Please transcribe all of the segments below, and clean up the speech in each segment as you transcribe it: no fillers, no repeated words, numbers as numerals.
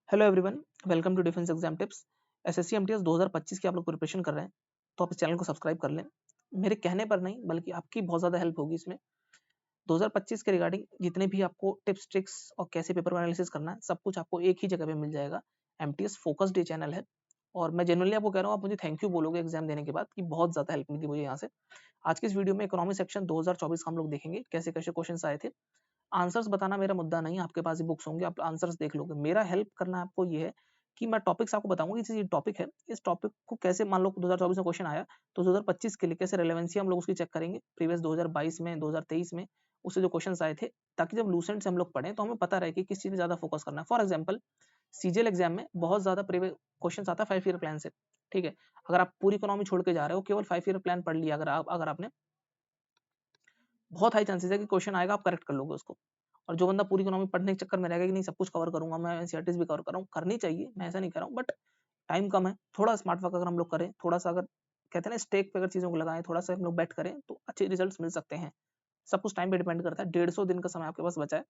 Hello everyone, welcome to defence exam tips. SSC MTS 2025 की आप लोग प्रिपरेशन कर रहे हैं तो आप इस चैनल को सब्सक्राइब कर लें। मेरे कहने पर नहीं बल्कि आपकी बहुत ज़्यादा हेल्प होगी इसमें। 2025 के रिगार्डिंग जितने भी आपको टिप्स ट्रिक्स और कैसे पेपर को एनालिसिस करना है सब कुछ आपको एक ही जगह पे मिल जाएगा। एमटीएस फोकस्ड ये चैनल है और मैं जेनुअनली आपको कह रहा हूँ, आप मुझे थैंक यू बोलोगे एग्जाम देने के बाद कि बहुत ज़्यादा हेल्प मिली मुझे यहाँ से। आज की इस वीडियो में इकोनॉमी सेक्शन 2024 का हम लोग देखेंगे कैसे कैसे क्वेश्चन आए थे। आंसर्स बताना मेरा मुद्दा नहीं है, आपके पास ही बुक्स होंगे, आप आंसर्स देख लोगे। मेरा हेल्प करना आपको ये है कि मैं टॉपिक्स आपको बताऊंगा कि ये टॉपिक है, इस टॉपिक को कैसे मान लो 2024 में क्वेश्चन आया तो 2025 के लिए कैसे रेलेवेंसी हम लोग उसकी चेक करेंगे प्रीवियस 2022 में 2023 में उससे जो क्वेश्चन आए थे, ताकि जब लूसेंट से हम लोग पढ़ें तो हमें पता रहे कि किस चीज़ पे ज़्यादा फोकस करना है। फॉर एग्जाम्पल सीजीएल एग्जाम में बहुत ज़्यादा प्रीवियस क्वेश्चन आता है 5 ईयर प्लान से। ठीक है, अगर आप पूरी इकोनॉमी छोड़ के जा रहे हो, केवल 5 ईयर प्लान पढ़ लिया अगर आपने, बहुत हाई चांसेस है कि क्वेश्चन आएगा, आप करेक्ट कर लोगे उसको। और जो बंदा पूरी इकोनॉमी पढ़ने के चक्कर में रहेगा कि नहीं सब कुछ कवर करूंगा मैं, एनसीईआरटीज भी कवर कर रहा हूँ, करनी चाहिए, मैं ऐसा नहीं कह रहा हूँ, बट टाइम कम है। थोड़ा स्मार्ट वर्क अगर हम लोग करें, थोड़ा सा अगर कहते हैं ना स्टेक पे अगर चीजों को लगाएं, थोड़ा सा हम लोग बैठ करें तो अच्छे रिजल्ट्स मिल सकते हैं। सब कुछ टाइम पे डिपेंड करता है। 150 दिन का समय आपके पास बचा है,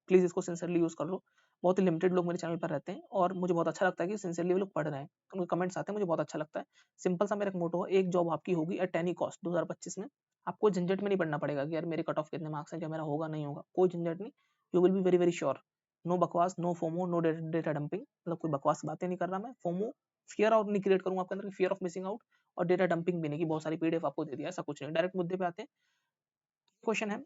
प्लीज इसको सिंसियरली यूज कर लो। बहुत ही लिमिटेड लोग मेरे चैनल पर रहते हैं और मुझे बहुत अच्छा लगता है कि सिंसियरली वो लोग पढ़ रहे हैं, उनके कमेंट्स आते हैं, मुझे बहुत अच्छा लगता है। सिंपल सा मेरा एक मोटो है, एक जॉब आपकी होगी एट एनी कॉस्ट 2025 में। आपको झंझट में नहीं पड़ना पड़ेगा कि यार मेरे कट ऑफ कितने मार्क्स हैं, क्या मेरा होगा नहीं होगा, कोई झंझट नहीं। You will be very very sure. No बकवास, no FOMO, no data dumping, मतलब कोई बकवास बातें नहीं कर रहा मैं। फोमो फियर आउट नहीं क्रिएट करूंगा आपके अंदर, फियर ऑफ मिसिंग आउट, और डेटा डंपिंग भी नहीं कि बहुत सारी पीडीएफ आपको दे दिया, ऐसा कुछ नहीं। डायरेक्ट मुद्दे पे आते हैं। क्वेश्चन है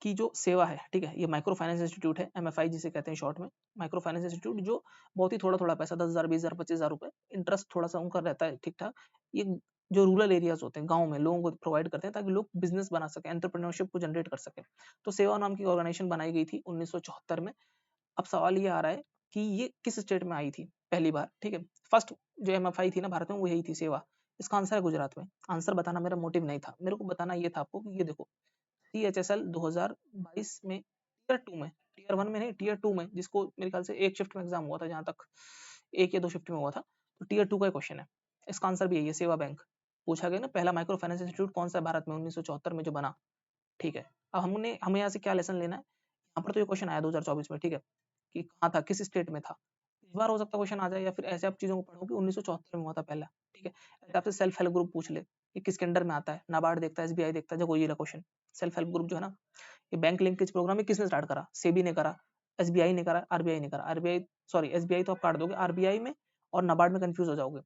की जो सेवा है, ठीक है, ये माइक्रो फाइनेंस इंस्टीट्यूट है, एमएफआई जिसे कहते हैं शॉर्ट में, माइक्रो फाइनेंस इंस्टीट्यूट, जो बहुत ही थोड़ा थोड़ा पैसा 10,000 20,000 25,000 रुपए, इंटरेस्ट थोड़ा सा उनका रहता है ठीक ठाक। ये जो रूरल एरियाज होते हैं, गांव में लोगों को प्रोवाइड करते हैं ताकि लोग बिजनेस बना सके, एंटरप्रेन्योरशिप को जनरेट कर सके। तो सेवा नाम की ऑर्गेनाइजेशन बनाई गई थी 1974 में। अब सवाल ये आ रहा है कि ये किस स्टेट में आई थी पहली बार, ठीक है। फर्स्ट जो एमएफआई थी ना भारत में, वो यही थी सेवा। इसका आंसर है गुजरात में। आंसर बताना मेरा मोटिव नहीं था, मेरे को बताना ये था आपको कि ये देखो CHSL 2022 में टीयर 2 में, टीयर 1 में नहीं, टीयर 2 में, जिसको मेरे ख्याल से एक शिफ्ट में एग्जाम हुआ था, जहां तक एक या दो शिफ्ट में हुआ था, तो टीयर 2 का क्वेश्चन है। इसका आंसर भी यही है, सेवा बैंक। पूछा गया ना पहला माइक्रो फाइनेंस इंस्टीट्यूट कौन सा है भारत में 1974 में जो बना, ठीक है। अब हमें यहाँ से क्या लेसन लेना है, यहाँ पर तो ये क्वेश्चन आया 2024 में, ठीक है, कि कहाँ था, किस स्टेट में था। इस बार हो सकता है क्वेश्चन आ जाए, या फिर ऐसे आप चीजों को पढ़ो कि 1974 में हुआ था पहला, ठीक है। ऐसे आपसे सेल्फ हेल्प ग्रुप पूछ ले कि किसके अंडर में आता है, नाबार्ड देखता है, एसबीआई देखता है, जब ये क्वेश्चन। सेल्फ हेल्प ग्रुप जो है ना, ये बैंक लिंकेज प्रोग्राम है, किसने स्टार्ट करा, सेबी ने करा, एसबीआई ने करा, आरबीआई ने करा। आरबीआई सॉरी, एसबीआई तो आप काट दोगे, आरबीआई में और नाबार्ड में कंफ्यूज हो जाओगे।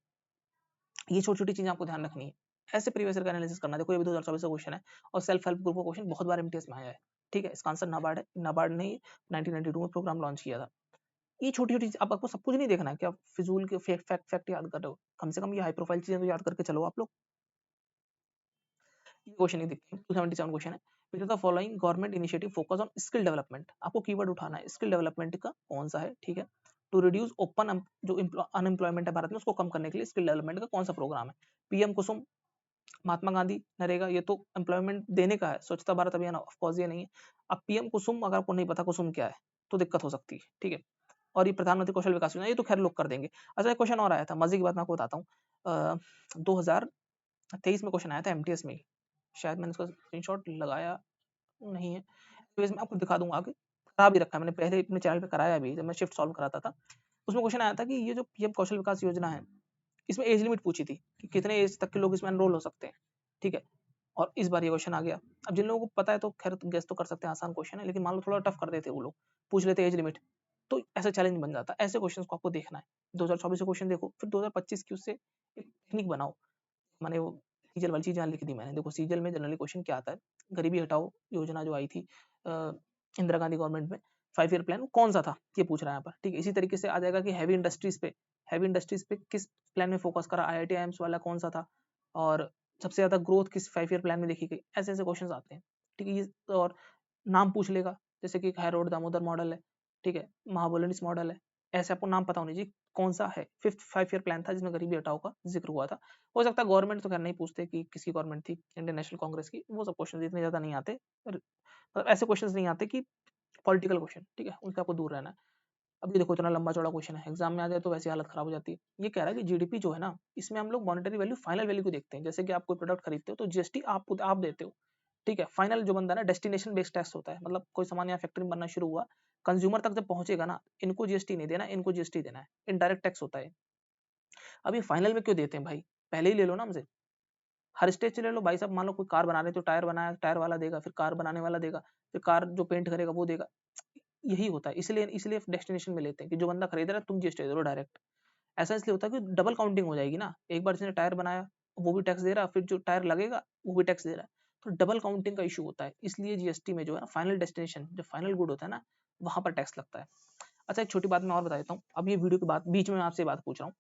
ये छोटी छोटी चीजें आपको ध्यान रखनी है, ऐसे प्रीवियस ईयर का एनालिसिस करना है। देखो ये भी 2024 का क्वेश्चन है और सेल्फ हेल्प ग्रुप का क्वेश्चन बहुत बार एमटीएस में आया है, ठीक है। इसका आंसर नाबार्ड है। नाबार्ड ने 1992 में प्रोग्राम लॉन्च किया था। ये छोटी छोटी अब आपको सब कुछ नहीं देखना है कि आप फिजूल के फैक्ट याद कर रहे हो, कम से कम ये हाई प्रोफाइल चीजें तो याद करके चलो आप लोग। ये क्वेश्चन एक देखते हैं, 277 क्वेश्चन है। Which of the following government initiative focus on skill development. आपको कीवर्ड उठाना है, स्किल डेवलपमेंट का कौन सा है, ठीक है। टू रिड्यूस ओपन जो अनएम्प्लॉयमेंट है भारत में उसको कम करने के लिए स्किल डेवलपमेंट का कौन सा प्रोग्राम है। पीएम कुसुम, महात्मा गांधी नरेगा, ये तो एम्प्लॉयमेंट देने का है। स्वच्छता भारत अभियान ऑफकोर्स ये नहीं है। अब पीएम कुसुम अगर आपको नहीं पता कुसुम क्या है तो दिक्कत हो सकती है, ठीक है। और ये प्रधानमंत्री कौशल विकास योजना, ये तो खैर लोग कर देंगे। अच्छा, एक क्वेश्चन और आया था, मजे की बात मैं आपको बताता हूँ। 2023 में क्वेश्चन आया था एमटीएस में ही, शायद मैंने इसका स्क्रीनशॉट लगाया नहीं है, तो इसमें आपको दिखा दूंगा आगे। करा भी रखा है मैंने, पहले अपने चैनल पे कराया भी, जब मैं शिफ्ट सॉल्व कराता था। उसमें क्वेश्चन आया था कि ये जो पीएम कौशल विकास योजना है, इसमें एज लिमिट पूछी थी कि कितने एज तक के लोग इसमें एनरोल हो सकते हैं, ठीक है। और इस बार ये क्वेश्चन आ गया। अब जिन लोगों को पता है तो खैर गेस तो कर सकते हैं, आसान क्वेश्चन है, लेकिन मान लो थोड़ा टफ कर देते वो लोग, पूछ लेते एज लिमिट, तो ऐसा चैलेंज बन जाता है। ऐसे क्वेश्चन को आपको देखना है। 2024 से क्वेश्चन देखो, फिर 2025 की उससे एक टेक्निक बनाओ। मैंने वो सीजल वाली चीज यहाँ लिख दी मैंने। देखो सीजल में जनरली क्वेश्चन क्या आता है, गरीबी हटाओ योजना जो आई थी इंदिरा गांधी गवर्नमेंट में, 5 ईयर प्लान कौन सा था, ये पूछ रहा है यहाँ पर, ठीक है। इसी तरीके से आ जाएगा कि हैवी इंडस्ट्रीज पे किस प्लान में फोकस करा, आईआईटी एम्स वाला कौन सा था, और सबसे ज्यादा ग्रोथ किस 5 ईयर प्लान में देखी गई। ऐसे ऐसे क्वेश्चन आते हैं, ठीक है। ये और नाम पूछ लेगा, जैसे कि हैरोड दामोदर मॉडल है, ठीक है, महाबोलनिस मॉडल है। ऐसे आपको नाम पता होनी चाहिए कौन सा है। फिफ्थ 5 ईयर प्लान था जिसमें गरीबी हटाओ का जिक्र हुआ था। हो सकता है गवर्नमेंट तो खैर नहीं पूछते कि किसकी गवर्नमेंट थी, इंडियन नेशनल कांग्रेस की, वो सब क्वेश्चन इतने ज्यादा नहीं आते। मतलब ऐसे क्वेश्चन नहीं आते कि पॉलिटिकल क्वेश्चन, ठीक है, उनसे आपको दूर रहना है। अभी देखो इतना लंबा चौड़ा क्वेश्चन है, एग्जाम में आ जाए तो वैसी हालत खराब हो जाती है। ये कह रहा है कि जीडीपी जो है ना, इसमें हम लोग मॉनेटरी वैल्यू फाइनल वैल्यू को देखते हैं। जैसे कि आप कोई प्रोडक्ट खरीदते हो तो जीएसटी आप देते हो, ठीक है। फाइनल जो बनता है ना, डेस्टिनेशन बेस्ड टैक्स होता है, मतलब कोई सामान यहाँ फैक्ट्री में बनना शुरू हुआ, कंज्यूमर तक जब पहुंचेगा ना, इनको जीएसटी नहीं देना, इनको जीएसटी देना है, इनडायरेक्ट टैक्स होता है। अब ये फाइनल में क्यों देते हैं भाई, पहले ही ले लो ना हमसे, हर स्टेज से ले लो भाई साहब। मान लो कोई कार बना रहे तो टायर बनाया, टायर वाला देगा, फिर कार बनाने वाला देगा, फिर कार जो पेंट करेगा वो देगा। यही होता है, इसलिए इसलिए डेस्टिनेशन में लेते हैं कि जो बंदा खरीद रहा है तुम जीएसटी दे दो डायरेक्ट। ऐसा इसलिए होता है कि डबल काउंटिंग हो जाएगी ना, एक बार जिसने टायर बनाया वो भी टैक्स दे रहा, फिर जो टायर लगेगा वो भी टैक्स दे रहा है, तो डबल काउंटिंग का इशू होता है। इसलिए जीएसटी में जो है ना, फाइनल डेस्टिनेशन जो फाइनल गुड होता है ना, वहां पर टैक्स लगता है। अच्छा एक छोटी बात मैं और बता देता हूँ, अब ये वीडियो की बात बीच में मैं आपसे बात पूछ रहा हूँ।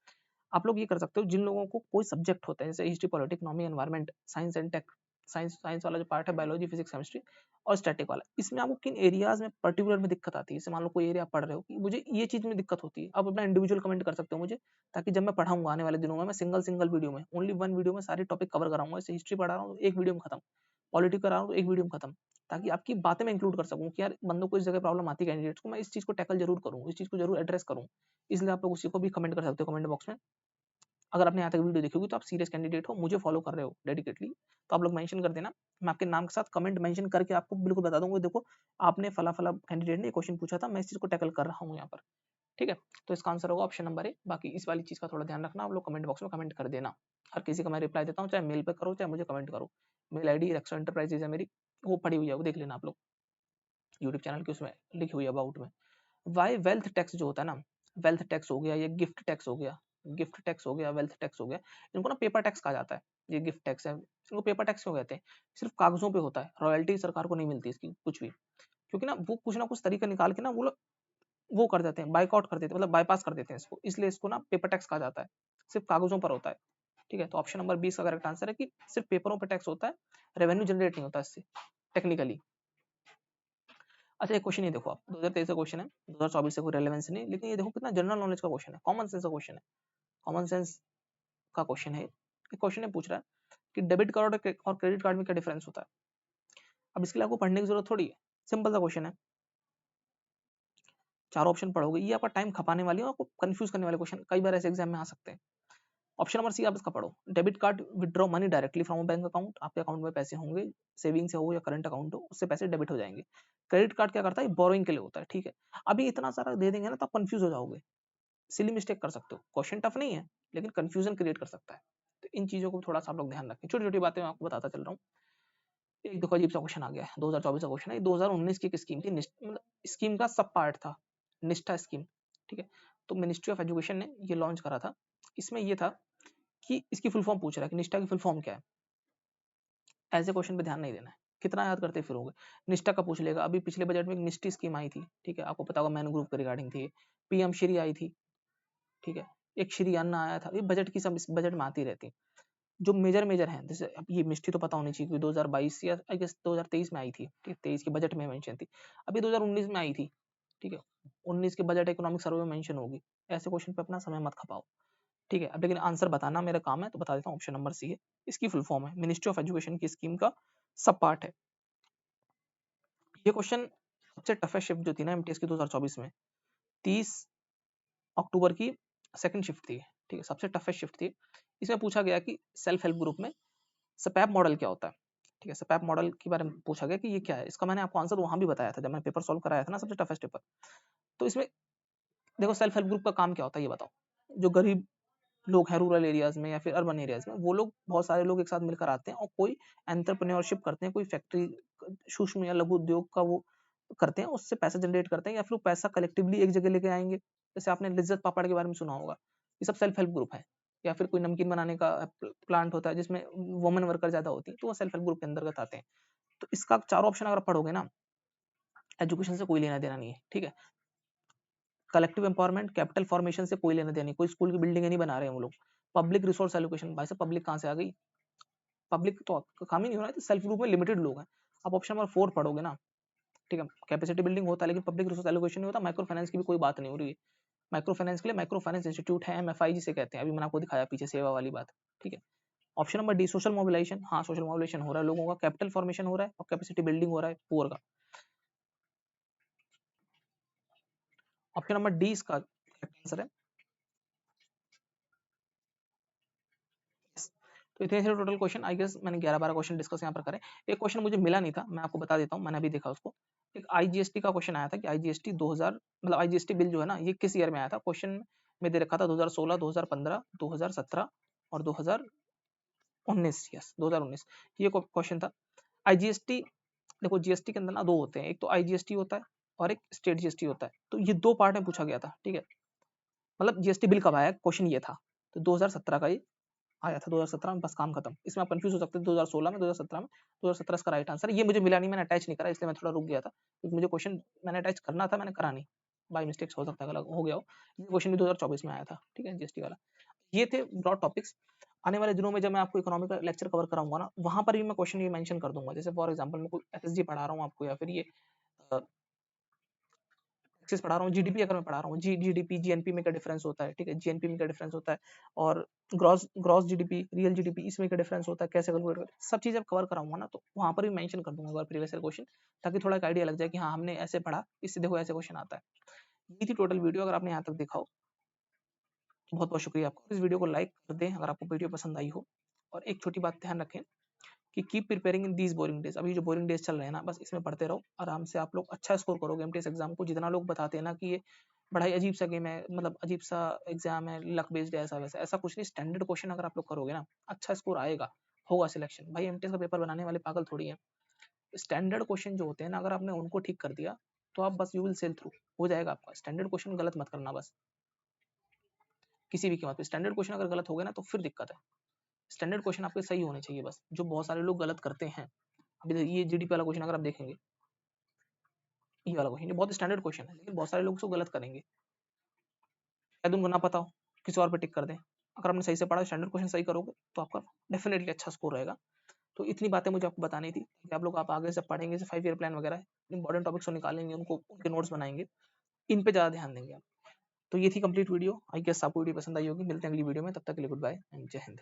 आप लोग ये कर सकते हो, जिन लोगों को कोई सब्जेक्ट होता है जैसे history, politics, economy, environment, science and tech, science वाला जो पार्ट है, बायोलॉजी, फिजिक्स, केमिस्ट्री और स्टैटिक वाला, इसमें आपको किन एरियाज में पर्टिकुलर में दिक्कत आती है, जैसे मान लो कोई एरिया पढ़ रहे हो कि मुझे ये चीज में दिक्कत होती है, आप अपना इंडिविजुअल कमेंट कर सकते हो मुझे, ताकि जब मैं पढ़ाऊंगा आने वाले दिनों में, मैं सिंगल सिंगल वीडियो में, ओनली वन वीडियो में सारे टॉपिक कवर कराऊंगा। जैसे हिस्ट्री पढ़ा रहा हूँ तो एक वीडियो में खत्म, पॉलिटिक्स करा रहा हूँ तो एक वीडियो में खत्म, ताकि आपकी बातें मैं इंक्लूड कर सकूं कि यार बंदों को इस जगह प्रॉब्लम आती है, कैंडिडेट्स को मैं इस चीज को टैकल जरूर करूँ, इस चीज को जरूर एड्रेस करूँ। इसलिए आप लोग उसी को भी कमेंट कर सकते हो कमेंट बॉक्स में। अगर आपने यहाँ तक वीडियो देखी होगी तो आप सीरियस कैंडिडेट हो, मुझे फॉलो कर रहे हो डेडिकेटली, तो आप लोग मेंशन कर देना, मैं आपके नाम के साथ कमेंट मेंशन करके आपको बिल्कुल बता दूंगा, देखो आपने फला फला कैंडिडेट ने क्वेश्चन पूछा था, मैं इस चीज को टैकल कर रहा हूँ यहाँ पर। ठीक है, तो इसका आंसर होगा ऑप्शन नंबर ए। बाकी इस वाली चीज का थोड़ा ध्यान रखना, आप लोग कमेंट बॉक्स में कमेंट कर देना। हर किसी का मैं रिप्लाई देता हूँ, चाहे मेल पे करो चाहे मुझे कमेंट करो। मेल आईडी रेक्सो एंटरप्राइजेज है मेरी, वो पड़ी हुई है, वो देख लेना आप लोग यूट्यूब चैनल की, उसमें लिखी हुई है अबाउट में। वाई वेल्थ टैक्स जो होता है ना, वेल्थ टैक्स हो गया, ये गिफ्ट टैक्स हो गया, गिफ्ट टैक्स हो गया, वेल्थ टैक्स हो गया, इनको ना पेपर टैक्स कहा जाता है। ये गिफ्ट टैक्स है, इनको पेपर टैक्स क्यों कहते हैं, सिर्फ कागजों पे होता है, रॉयल्टी सरकार को नहीं मिलती इसकी कुछ भी, क्योंकि ना कुछ तरीका निकाल के ना वो लोग वो कर देते हैं, बाइकआउट कर देते हैं, मतलब बाईपास कर देते हैं इसको, इसलिए इसको ना पेपर टैक्स कहा जाता है, सिर्फ कागजों पर होता है। ठीक है, तो ऑप्शन नंबर 20 का करेक्ट आंसर है कि सिर्फ पेपरों पर टैक्स होता है, रेवेन्यू जनरेट नहीं होता इससे टेक्निकली। अच्छा एक क्वेश्चन ये देखो आप, 2023 का क्वेश्चन है, 2024 से कोई रेलेवेंस नहीं, लेकिन ये देखो कितना जनरल नॉलेज का क्वेश्चन है, कॉमन सेंस का क्वेश्चन है, कॉमन सेंस का क्वेश्चन है। एक क्वेश्चन है पूछ रहा है कि डेबिट कार्ड और क्रेडिट कार्ड में क्या डिफरेंस होता है। अब इसके लिए आपको पढ़ने की जरूरत थोड़ी है, सिंपल सा क्वेश्चन है, चार ऑप्शन पढ़ोगे, ये आपका टाइम खपाने वाली है, आपको कंफ्यूज करने वाले क्वेश्चन कई बार ऐसे एग्जाम में आ सकते हैं। ऑप्शन नंबर सी आप इसका पढ़ो, debit card withdraw money directly from bank account, आपके अकाउंट में पैसे होंगे, सेविंग से हो या करंट अकाउंट हो, उससे पैसे डेबिट हो जाएंगे। क्रेडिट कार्ड क्या करता है, बोरोइंग के लिए होता है। ठीक है, अभी इतना सारा दे देंगे ना तो आप कंफ्यूज हो जाओगे, सिली मिस्टेक कर सकते हो, क्वेश्चन टफ नहीं है लेकिन कंफ्यूजन क्रिएट कर सकता है। तो इन चीजों को थोड़ा सा आप लोग ध्यान रखें, छोटी छोटी बातें मैं आपको बताता चल रहा हूँ। एक देखो अजीब सा क्वेश्चन आ गया है, 2024 का क्वेश्चन है, 2019 की एक स्कीम थी, मतलब स्कीम का सब पार्ट था, निष्ठा स्कीम। ठीक है, तो मिनिस्ट्री ऑफ एजुकेशन ने ये लॉन्च करा था, इसमें ये था कि इसकी फुल फॉर्म पूछ रहा है कि निष्ठा की फुल फॉर्म क्या है। ऐसे क्वेश्चन पे ध्यान नहीं देना है, कितना याद करते फिरोगे, निष्ठा का पूछ लेगा। अभी पिछले बजट में एक निष्ठी स्कीम आई थी, ठीक है, आपको पता होगा मैन ग्रुप के रिगार्डिंग थी, पीएम श्री आई थी। ठीक है, एक श्री अन्न आया था, ये बजट की सब इस बजट में आती रहती, जो मेजर हैं, जैसे अब ये मिस्ट्री तो पता होनी चाहिए कि 2022 या आई गेस 2023 में आई थी, ठीक है, 23 के बजट में मेंशन थी, अभी 2019 में आई थी। ठीक है, 19 के बजट इकोनॉमिक सर्वे में मेंशन होगी। ऐसे क्वेश्चन पे अपना समय मत खपाओ। ठीक है, अब लेकिन आंसर बताना मेरा काम है, तो बता देता हूँ, ऑप्शन नंबर सी है, इसकी फुल फॉर्म है मिनिस्ट्री ऑफ एजुकेशन की स्कीम का सब पार्ट है। ये क्वेश्चन सबसे टफेस्ट शिफ्ट जो थी ना एमटीएस की 2024 में, 30 अक्टूबर की सेकंड शिफ्ट थी। ठीक है, सबसे टफेस्ट शिफ्ट थी। इसमें पूछा गया कि सेल्फ हेल्प ग्रुप में स्पैप मॉडल क्या होता है। ठीक है, स्पैप मॉडल के बारे में पूछा गया कि ये क्या है, इसका मैंने आपको आंसर वहां भी बताया था जब मैंने पेपर सॉल्व कराया था ना, सबसे टफेस्ट पेपर। तो इसमें देखो सेल्फ हेल्प ग्रुप का काम क्या होता है ये बताओ। जो गरीब लोग हैं रूरल एरियाज में या फिर अर्बन एरियाज में, वो लोग बहुत सारे लोग एक साथ मिलकर आते हैं और कोई एंटरप्रेन्योरशिप करते हैं, कोई फैक्ट्री, सूक्ष्म या लघु उद्योग का वो करते हैं, उससे पैसा जनरेट करते हैं, या फिर वो पैसा कलेक्टिवली एक जगह लेके आएंगे। जैसे आपने लिज्जत पापड़ के बारे में सुना होगा, ये सब सेल्फ हेल्प ग्रुप है। या फिर कोई नमकीन बनाने का प्लांट होता है जिसमें वुमेन वर्कर ज्यादा होती है, तो वो सेल्फ हेल्प ग्रुप के अंतर्गत आते हैं। तो इसका चारों ऑप्शन अगर पढ़ोगे ना, एजुकेशन से कोई लेना देना नहीं है। ठीक है, कलेक्टिव एम्पावरमेंट, कैपिटल फॉर्मेशन से कोई लेना देना नहीं, कोई स्कूल की बिल्डिंग नहीं बना रहे हैं वो लोग। पब्लिक रिसोर्स एलोकेशन, भाई साहब पब्लिक कहाँ से आ गई, पब्लिक तो काम ही नहीं हो रहा है, तो सेल्फ ग्रुप में लिमिटेड लोग हैं। आप ऑप्शन नंबर 4 पढ़ोगे ना, ठीक है, कैपेसिटी बिल्डिंग होता है लेकिन पब्लिक रिसोर्स एलोकेशन नहीं होता। माइक्रो फाइनेंस की भी कोई बात नहीं हो रही है। माइक्रो फाइनेंस के लिए माइक्रो फाइनेंस इंस्टीट्यूट है, एमएफआई जिसे कहते हैं, अभी मैंने आपको दिखाया पीछे सेवा वाली बात। ठीक है, option number D social mobilisation, हाँ सोशल मोबिलाइजेशन हो रहा है लोगों का, कैपिटल फॉर्मेशन हो रहा है और कैपेसिटी बिल्डिंग हो रहा है पुअर का। ऑप्शन नंबर डी इसका आंसर है। तो इतने सारे टोटल क्वेश्चन आई गेस मैंने 11-12 क्वेश्चन डिस्कस यहाँ पर करें। एक क्वेश्चन मुझे मिला नहीं था, मैं आपको बता देता हूँ, मैंने अभी देखा उसको। एक आईजीएसटी का क्वेश्चन आया था कि आईजीएसटी 2000 मतलब आईजीएसटी बिल जो है ना ये किस ईयर में आया था, क्वेश्चन में दे रखा था 2016, 2015, 2017 और 2019, यस 2019 ये क्वेश्चन था। आईजीएसटी देखो जीएसटी के अंदर ना दो होते हैं, एक तो आईजीएसटी होता है और एक स्टेट जीएसटी होता है, तो ये दो पार्ट में पूछा गया था, ठीक है। मतलब जीएसटी बिल कब आया, क्वेश्चन ये था, तो 2017 का ये आया था, 2017 में, बस काम खत्म। इसमें आप कंफ्यूज हो सकते हैं 2016 में, 2017 में, 2017 इसका राइट आंसर। ये मुझे मिला नहीं, मैंने अटैच नहीं करा, इसलिए मैं थोड़ा रुक गया था, क्योंकि मुझे क्वेश्चन मैंने अटैच करना था, मैंने करा नहीं, बाय मिस्टेक्स हो सकता है गलत हो गया हो। ये क्वेश्चन भी 2024 में आया था, ठीक है, जीएसटी वाला। ये थे ब्रॉड टॉपिक्स। आने वाले दिनों में जब मैं आपको इकोनॉमिक का लेक्चर कवर कराऊंगा ना, वहां पर भी मैं क्वेश्चन ये मेंशन कर दूंगा, जैसे फॉर एग्जांपल मैं कोई एसएसजी पढ़ा रहा हूँ आपको, या फिर ये टैक्सेस पढ़ा रहा हूँ, जीडीपी अगर मैं पढ़ा रहा हूँ, जीडीपी जीएनपी में क्या डिफरेंस होता है, ठीक है, जीएनपी में क्या डिफरेंस होता है, और gross gross GDP, real GDP, इसमें क्या डिफरेंस होता है, कैसे कैलकुलेट करते हैं, सब चीजें कवर कराऊंगा ना, तो वहां पर भी मेंशन कर दूंगा एक बार प्रीवियस ईयर क्वेश्चन, ताकि थोड़ा एक आइडिया लग जाए कि हाँ हमने ऐसे पढ़ा, इससे देखो ऐसे क्वेश्चन आता है। ये थी टोटल वीडियो, अगर आपने यहाँ तक देखा हो बहुत बहुत शुक्रिया आपका। इस वीडियो को लाइक कर दें अगर आपको वीडियो पसंद आई हो, और एक छोटी बात ध्यान रखें कि keep preparing in these boring days. अभी जो बोरिंग डेज चल रहे हैं ना, बस इसमें पढ़ते रहो आराम से, आप लोग अच्छा स्कोर करोगे एमटीएस एग्जाम को। जितना लोग बताते हैं ना कि ये बड़ा ही अजीब सा गेम है, मतलब अजीब सा एग्जाम है, लक बेस्ड है, ऐसा वैसा, ऐसा कुछ नहीं। स्टैंडर्ड क्वेश्चन अगर आप लोग करोगे ना, अच्छा स्कोर आएगा, होगा सिलेक्शन। भाई एमटीएस का पेपर बनाने वाले पागल थोड़ी है। स्टैंडर्ड क्वेश्चन जो होते हैं ना, अगर आपने उनको ठीक कर दिया तो आप बस यू विल सेल थ्रू, हो जाएगा आपका। स्टैंडर्ड क्वेश्चन गलत मत करना बस, किसी भी कीमत पे। स्टैंडर्ड क्वेश्चन अगर गलत हो गए ना तो फिर दिक्कत है। स्टैंडर्ड क्वेश्चन आपके सही होने चाहिए बस, जो बहुत सारे लोग गलत करते हैं। अभी ये जीडीपी वाला क्वेश्चन अगर आप देखेंगे, ये वाला क्वेश्चन, ये बहुत स्टैंडर्ड क्वेश्चन है, लेकिन बहुत सारे लोग उसको गलत करेंगे, शायद उनको ना पता हो, किसी और पे टिक कर दें। अगर आपने सही से पढ़ा, स्टैंडर्ड क्वेश्चन सही करोगे तो आपका डेफिनेटली अच्छा स्कोर रहेगा। तो इतनी बातें मुझे आपको बतानी थी कि आप लोग आप आगे से पढ़ेंगे, जैसे 5 ईयर प्लान वगैरह इंपॉर्टेंट टॉपिक्स को निकालेंगे, उनको उनके नोट्स बनाएंगे, इन पे ज्यादा ध्यान देंगे आप। तो ये थी कंप्लीट वीडियो। आई गेस आपको वीडियो पसंद आई होगी। मिलते हैं अगली वीडियो में, तब तक के लिए गुड बाय एंड जय हिंद।